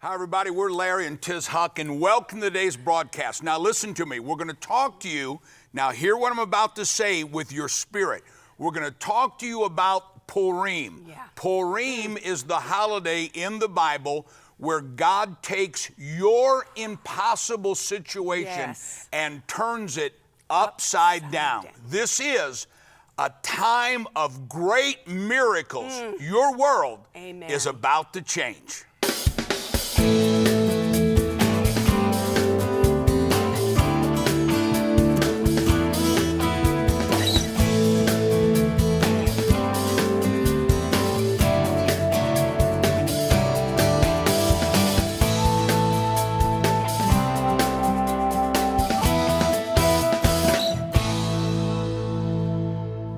Hi, everybody. We're Larry and Huch, and welcome to today's broadcast. Now, listen to me. We're going to talk to you. Now, hear what I'm about to say with your spirit. We're going to talk to you about Purim. Yeah. Purim is the holiday in the Bible where God takes your impossible situation and turns it upside down. This is a time of great miracles. Your world is about to change.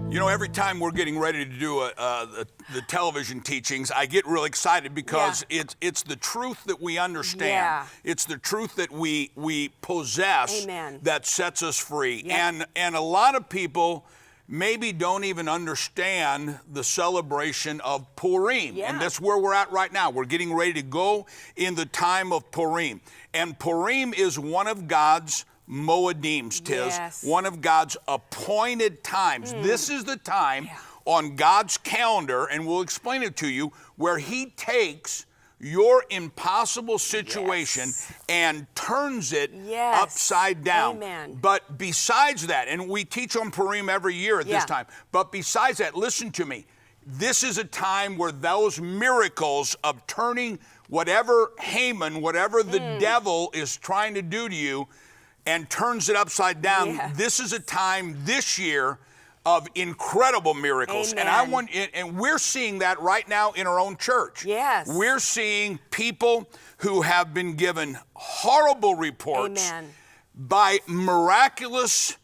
You know, every time we're getting ready to do the television teachings, I get real excited because it's the truth that we understand. Yeah. It's the truth that we possess that sets us free. Yep. And a lot of people maybe don't even understand the celebration of Purim. Yeah. And that's where we're at right now. We're getting ready to go in the time of Purim. And Purim is one of God's Moedims, one of God's appointed times. This is the time on God's calendar, and we'll explain it to you, where He takes your impossible situation and turns it upside down. Amen. But besides that, and we teach on Purim every year at this time, but besides that, listen to me. This is a time where those miracles of turning whatever Haman, whatever the devil is trying to do to you, and turns it upside down. This is a time this year of incredible miracles. Amen. And we're seeing that right now in our own church. Yes. We're seeing people who have been given horrible reports by miraculous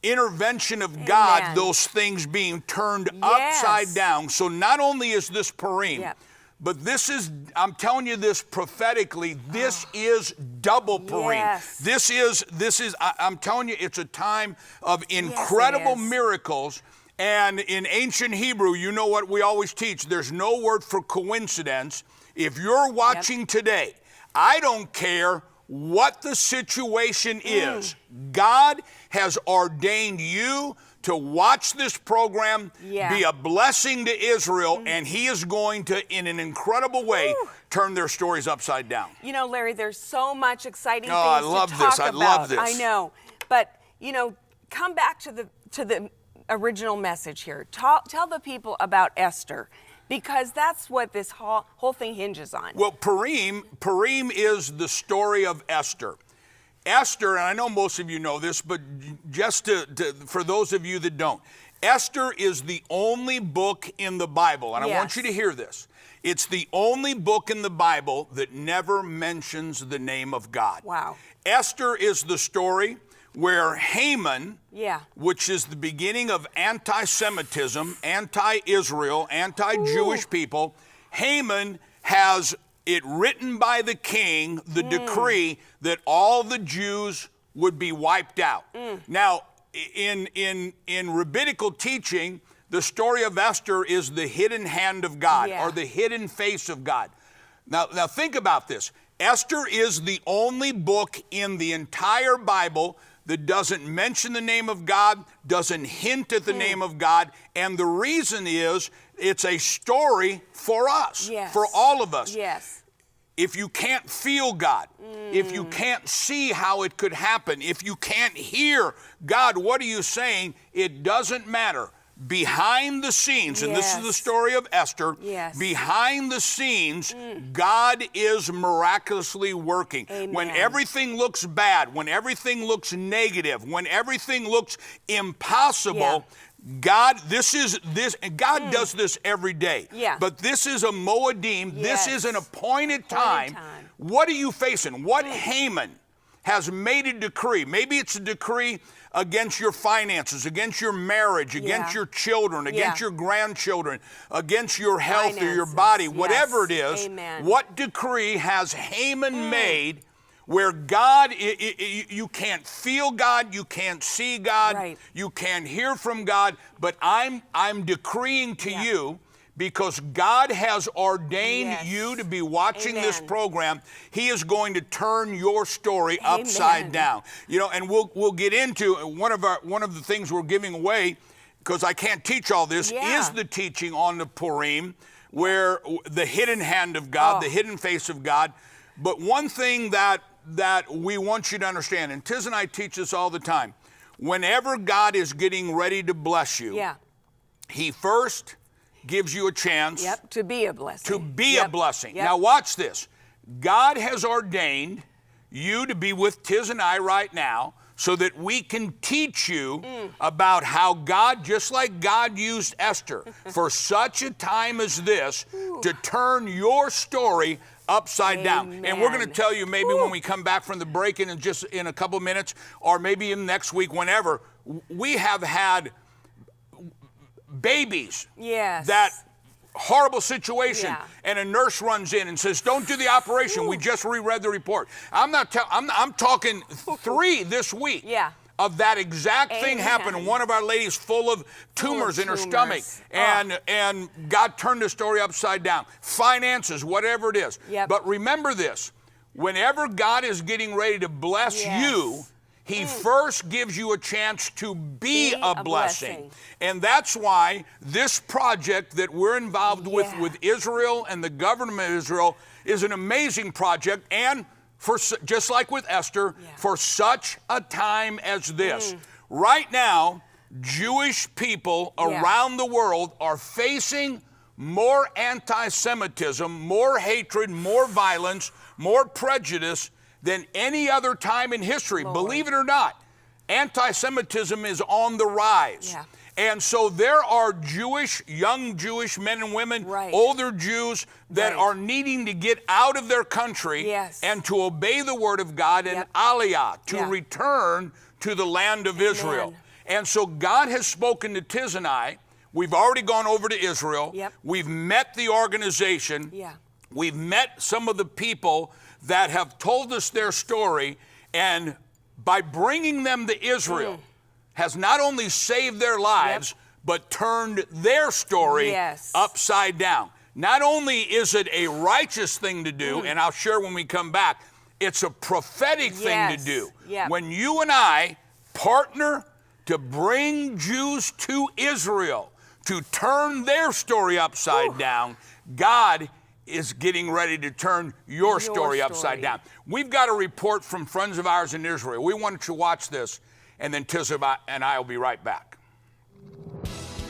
intervention of God, those things being turned upside down. So not only is this Purim, but this is, I'm telling you this prophetically, this is double Purim. This is, I'm telling you, it's a time of incredible miracles. And in ancient Hebrew, you know what we always teach, there's no word for coincidence. If you're watching today, I don't care what the situation is, God has ordained you to watch this program, be a blessing to Israel, and He is going to, in an incredible way, turn their stories upside down. You know, Larry, there's so much exciting things I love to talk this. I about. love this. I know, but you know, come back to the original message here. Tell the people about Esther, because that's what this whole thing hinges on. Well, Purim is the story of Esther. Esther, and I know most of you know this, but just for those of you that don't, Esther is the only book in the Bible, and I want you to hear this. It's the only book in the Bible that never mentions the name of God. Wow. Esther is the story where Haman, which is the beginning of anti-Semitism, anti-Israel, anti-Jewish people, Haman has it written by the king, the decree that all the Jews would be wiped out. Now, in rabbinical teaching, the story of Esther is the hidden hand of God or the hidden face of God. Now think about this. Esther is the only book in the entire Bible that doesn't mention the name of God, doesn't hint at the name of God, and the reason is it's a story for us, for all of us. If you can't feel God, if you can't see how it could happen, if you can't hear God, what are you saying? It doesn't matter. Behind the scenes, and this is the story of Esther, behind the scenes, God is miraculously working. When everything looks bad, when everything looks negative, when everything looks impossible, God, God does this every day. But this is a Moedim, this is an appointed time. What are you facing? What Haman has made a decree? Maybe it's a decree against your finances, against your marriage, against your children, against your grandchildren, against your health or your body, whatever it is. What decree has Haman made where God, you can't feel God, you can't see God, you can't hear from God, but I'm decreeing to you because God has ordained Yes. you to be watching this Amen. program. He is going to turn your story upside down. You know, and we'll get into one of the things we're giving away, because I can't teach all this, is the teaching on the Purim, where the hidden hand of God, the hidden face of God. But one thing that we want you to understand, and Tiz and I teach this all the time, whenever God is getting ready to bless you, He first gives you a chance to be a blessing. To be a blessing. Now watch this. God has ordained you to be with Tiz and I right now so that we can teach you about how God, just like God used Esther for such a time as this, to turn your story upside down. And we're going to tell you maybe when we come back from the break in just in a couple minutes, or maybe in next week, whenever, we have had babies that horrible situation, and a nurse runs in and says, "Don't do the operation. We just reread the report." I'm talking 3 this week. Of that exact thing happened. One of our ladies full of tumors in her stomach, and God turned the story upside down. Finances, whatever it is. But remember this: whenever God is getting ready to bless you, He first gives you a chance to be a blessing. And that's why this project that we're involved with Israel and the government of Israel is an amazing project, and for just like with Esther, for such a time as this. Right now, Jewish people around the world are facing more anti-Semitism, more hatred, more violence, more prejudice than any other time in history. Believe it or not, anti-Semitism is on the rise. And so there are young Jewish men and women, older Jews that are needing to get out of their country and to obey the word of God and aliyah, to return to the land of Israel. And so God has spoken to Tiz and I. We've already gone over to Israel. We've met the organization. We've met some of the people that have told us their story, and by bringing them to Israel has not only saved their lives, but turned their story upside down. Not only is it a righteous thing to do, and I'll share when we come back, it's a prophetic thing to do. When you and I partner to bring Jews to Israel, to turn their story upside down, God is getting ready to turn your story upside down. We've got a report from friends of ours in Israel. We want you to watch this, and then Tiz and I will be right back.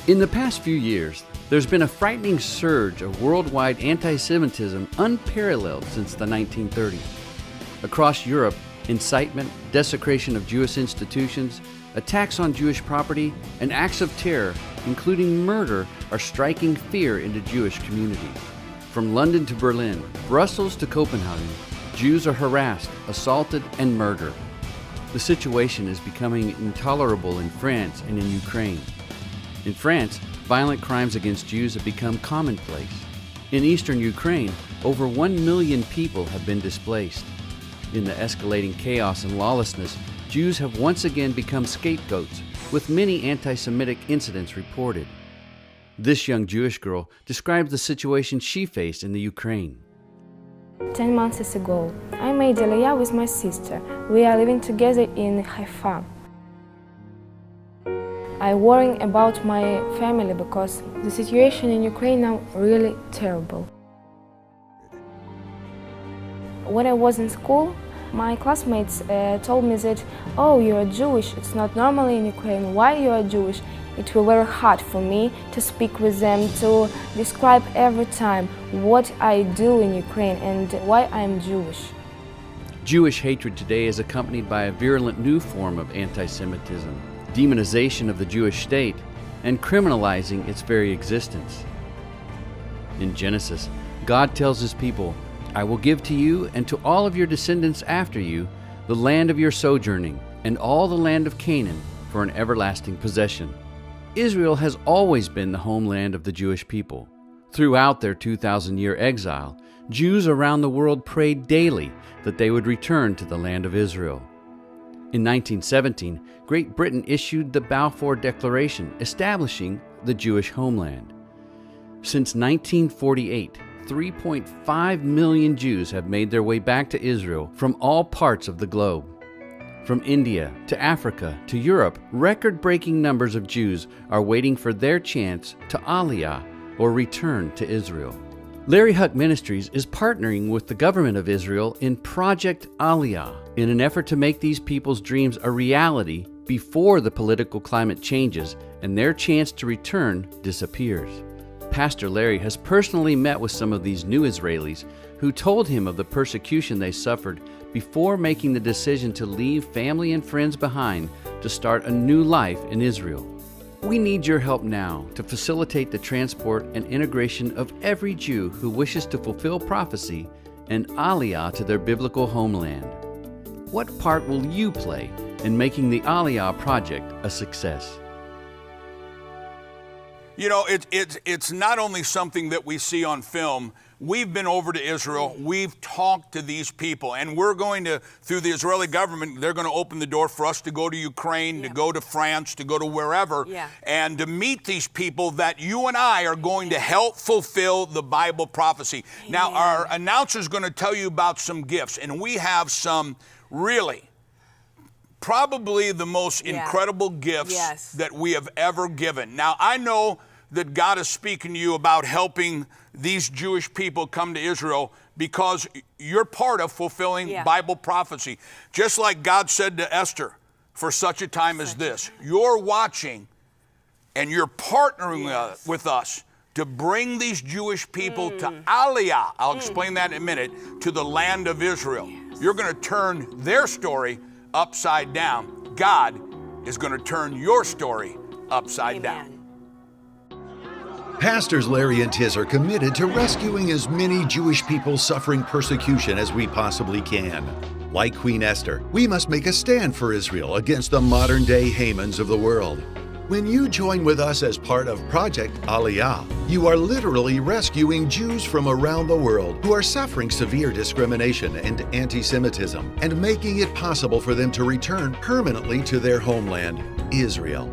In the past few years, there's been a frightening surge of worldwide anti-Semitism unparalleled since the 1930s. Across Europe, incitement, desecration of Jewish institutions, attacks on Jewish property, and acts of terror, including murder, are striking fear into Jewish communities. From London to Berlin, Brussels to Copenhagen, Jews are harassed, assaulted, and murdered. The situation is becoming intolerable in France and in Ukraine. In France, violent crimes against Jews have become commonplace. In eastern Ukraine, over 1 million people have been displaced. In the escalating chaos and lawlessness, Jews have once again become scapegoats, with many anti-Semitic incidents reported. This young Jewish girl describes the situation she faced in the Ukraine. 10 months ago, I made Aliyah with my sister. We are living together in Haifa. I worry about my family because the situation in Ukraine now really terrible. When I was in school, my classmates told me that, "Oh, you are Jewish, it's not normal in Ukraine, why you are Jewish?" It was very hard for me to speak with them, to describe every time what I do in Ukraine and why I'm Jewish. Jewish hatred today is accompanied by a virulent new form of anti-Semitism, demonization of the Jewish state, and criminalizing its very existence. In Genesis, God tells His people, "I will give to you and to all of your descendants after you the land of your sojourning and all the land of Canaan for an everlasting possession." Israel has always been the homeland of the Jewish people. Throughout their 2,000-year exile, Jews around the world prayed daily that they would return to the land of Israel. In 1917, Great Britain issued the Balfour Declaration establishing the Jewish homeland. Since 1948, 3.5 million Jews have made their way back to Israel from all parts of the globe. From India to Africa to Europe, record-breaking numbers of Jews are waiting for their chance to Aliyah, or return to Israel. Larry Huch Ministries is partnering with the government of Israel in Project Aliyah in an effort to make these people's dreams a reality before the political climate changes and their chance to return disappears. Pastor Larry has personally met with some of these new Israelis who told him of the persecution they suffered before making the decision to leave family and friends behind to start a new life in Israel. We need your help now to facilitate the transport and integration of every Jew who wishes to fulfill prophecy and Aliyah to their biblical homeland. What part will you play in making the Aliyah project a success? You know, it's not only something that we see on film. We've been over to Israel. We've talked to these people, and we're going to, through the Israeli government, they're going to open the door for us to go to Ukraine, to go to France, to go to wherever, and to meet these people that you and I are going to help fulfill the Bible prophecy. Now, our announcer is going to tell you about some gifts, and we have some really probably the most incredible gifts that we have ever given. Now, I know that God is speaking to you about helping these Jewish people come to Israel because you're part of fulfilling Bible prophecy. Just like God said to Esther, for such a time as this, you're watching and you're partnering with us to bring these Jewish people to Aliyah. I'll explain that in a minute, to the land of Israel. You're going to turn their story upside down. God is going to turn your story upside down. Pastors Larry and Tiz are committed to rescuing as many Jewish people suffering persecution as we possibly can. Like Queen Esther, we must make a stand for Israel against the modern-day Hamans of the world. When you join with us as part of Project Aliyah, you are literally rescuing Jews from around the world who are suffering severe discrimination and anti-Semitism and making it possible for them to return permanently to their homeland, Israel.